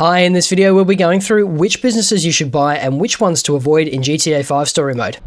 Hi, in this video we'll be going through which businesses you should buy and which ones to avoid in GTA 5 story mode.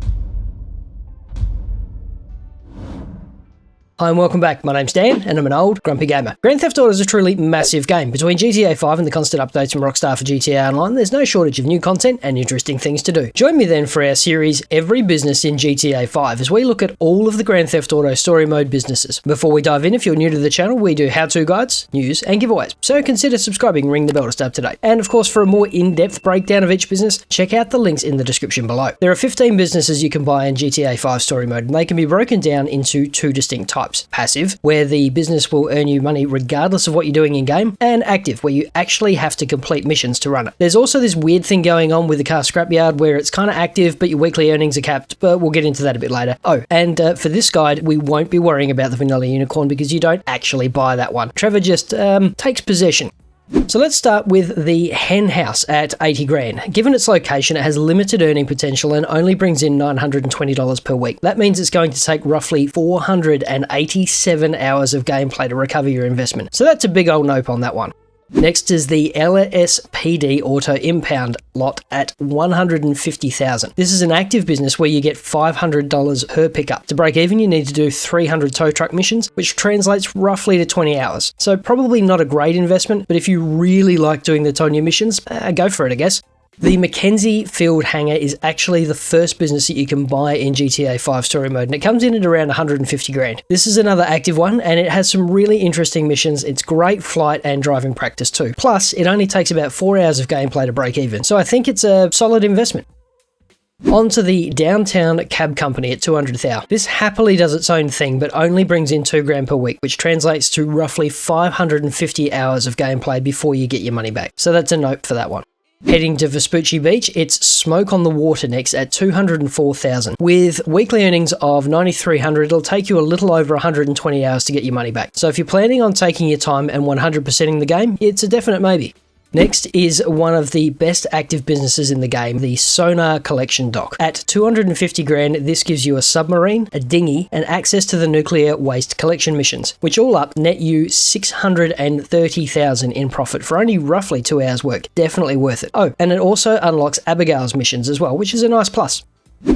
Hi and welcome back, my name's Dan and I'm an old, grumpy gamer. Grand Theft Auto is a truly massive game. Between GTA 5 and the constant updates from Rockstar for GTA Online, there's no shortage of new content and interesting things to do. Join me then for our series, Every Business in GTA 5, as we look at all of the Grand Theft Auto story mode businesses. Before we dive in, if you're new to the channel, we do how-to guides, news and giveaways, so consider subscribing and ring the bell to stay up to date. And of course, for a more in-depth breakdown of each business, check out the links in the description below. There are 15 businesses you can buy in GTA 5 story mode, and they can be broken down into two distinct types. Passive, where the business will earn you money regardless of what you're doing in-game, and active, where you actually have to complete missions to run it. There's also this weird thing going on with the car scrapyard where it's kind of active, but your weekly earnings are capped, but we'll get into that a bit later. Oh, and for this guide, we won't be worrying about the vanilla unicorn because you don't actually buy that one. Trevor just takes possession. So let's start with the Hen House at 80 grand. Given its location, it has limited earning potential and only brings in $920 per week. That means it's going to take roughly 487 hours of gameplay to recover your investment. So that's a big old nope on that one. Next is the LSPD Auto Impound lot at $150,000. This is an active business where you get $500 per pickup. To break even, you need to do 300 tow truck missions, which translates roughly to 20 hours. So probably not a great investment, but if you really like doing the Tonya missions, go for it, I guess. The McKenzie Field Hangar is actually the first business that you can buy in GTA 5 story mode, and it comes in at around 150 grand. This is another active one, and it has some really interesting missions. It's great flight and driving practice too. Plus, it only takes about 4 hours of gameplay to break even, so I think it's a solid investment. On to the Downtown Cab Company at 200,000. This happily does its own thing, but only brings in 2 grand per week, which translates to roughly 550 hours of gameplay before you get your money back. So that's a note for that one. Heading to Vespucci Beach, it's Smoke on the Water next at 204,000. With weekly earnings of 9,300, it'll take you a little over 120 hours to get your money back. So if you're planning on taking your time and 100%ing the game, it's a definite maybe. Next is one of the best active businesses in the game, the Sonar collection dock. At 250 grand, this gives you a submarine, a dinghy, and access to the nuclear waste collection missions, which all up net you 630,000 in profit for only roughly 2 hours work. Definitely worth it. Oh, and it also unlocks Abigail's missions as well, which is a nice plus.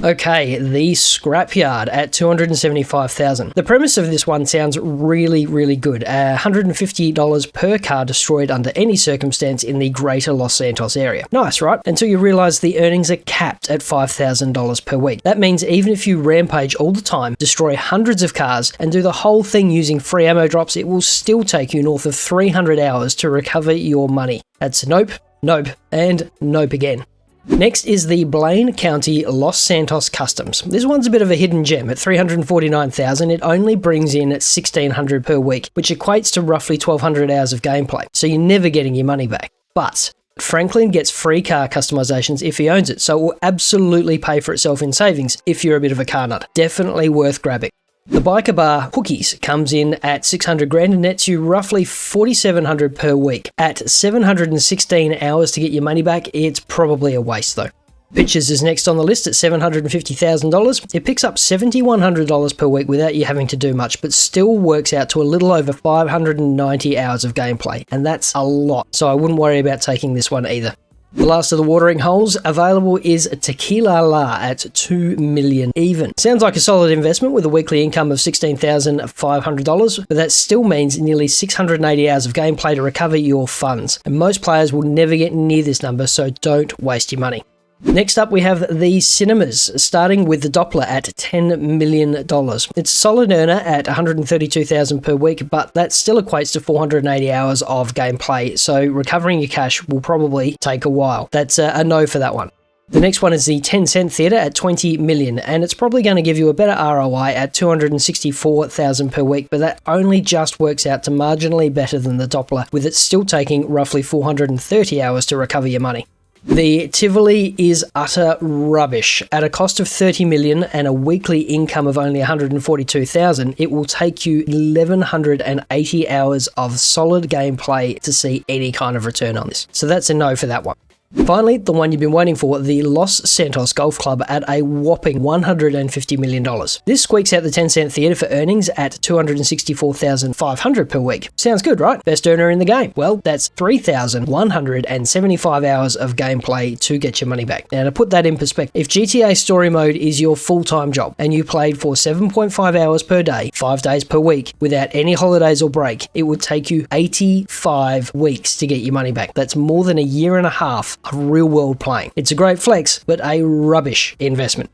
Okay, the Scrapyard at 275,000. The premise of this one sounds really good. $150 per car destroyed under any circumstance in the greater Los Santos area. Nice, right? Until you realize the earnings are capped at $5,000 per week. That means even if you rampage all the time, destroy hundreds of cars, and do the whole thing using free ammo drops, it will still take you north of 300 hours to recover your money. That's nope, nope, and nope again. Next is the Blaine County Los Santos Customs. This one's a bit of a hidden gem. At 349,000, it only brings in $1,600 per week, which equates to roughly 1,200 hours of gameplay, so you're never getting your money back. But Franklin gets free car customizations if he owns it, so it will absolutely pay for itself in savings if you're a bit of a car nut. Definitely worth grabbing. The biker bar Hookies comes in at 600 grand and nets you roughly 4,700 per week. At 716 hours to get your money back, it's probably a waste though. Pictures is next on the list at $750,000. It picks up $7,100 per week without you having to do much, but still works out to a little over 590 hours of gameplay, and that's a lot, so I wouldn't worry about taking this one either. The last of the watering holes available is Tequi-la-la at $2 million even. Sounds like a solid investment with a weekly income of $16,500, but that still means nearly 680 hours of gameplay to recover your funds. And most players will never get near this number, so don't waste your money. Next up, we have the cinemas, starting with the Doppler at $10 million. It's a solid earner at $132,000 per week, but that still equates to 480 hours of gameplay, so recovering your cash will probably take a while. That's a no for that one. The next one is the 10-cent Theater at $20 million, and it's probably going to give you a better ROI at $264,000 per week, but that only just works out to marginally better than the Doppler, with it still taking roughly 430 hours to recover your money. The Tivoli is utter rubbish. At a cost of $30 million and a weekly income of only $142,000, it will take you 1,180 hours of solid gameplay to see any kind of return on this. So that's a no for that one. Finally, the one you've been waiting for, the Los Santos Golf Club at a whopping $150 million. This squeaks out the 10-cent theatre for earnings at $264,500 per week. Sounds good, right? Best earner in the game. Well, that's 3,175 hours of gameplay to get your money back. Now, to put that in perspective, if GTA Story Mode is your full-time job and you played for 7.5 hours per day, 5 days per week, without any holidays or break, it would take you 85 weeks to get your money back. That's more than a year and a half of real-world playing. It's a great flex, but a rubbish investment.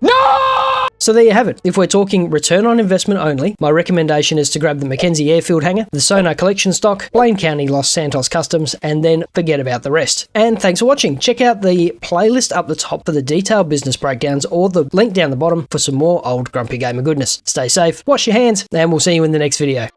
No! So there you have it. If we're talking return on investment only, my recommendation is to grab the McKenzie Airfield Hangar, the Sonar Collection Stock, Blaine County Los Santos Customs, and then forget about the rest. And thanks for watching. Check out the playlist up the top for the detailed business breakdowns, or the link down the bottom for some more old Grumpy Gamer goodness. Stay safe, wash your hands, and we'll see you in the next video.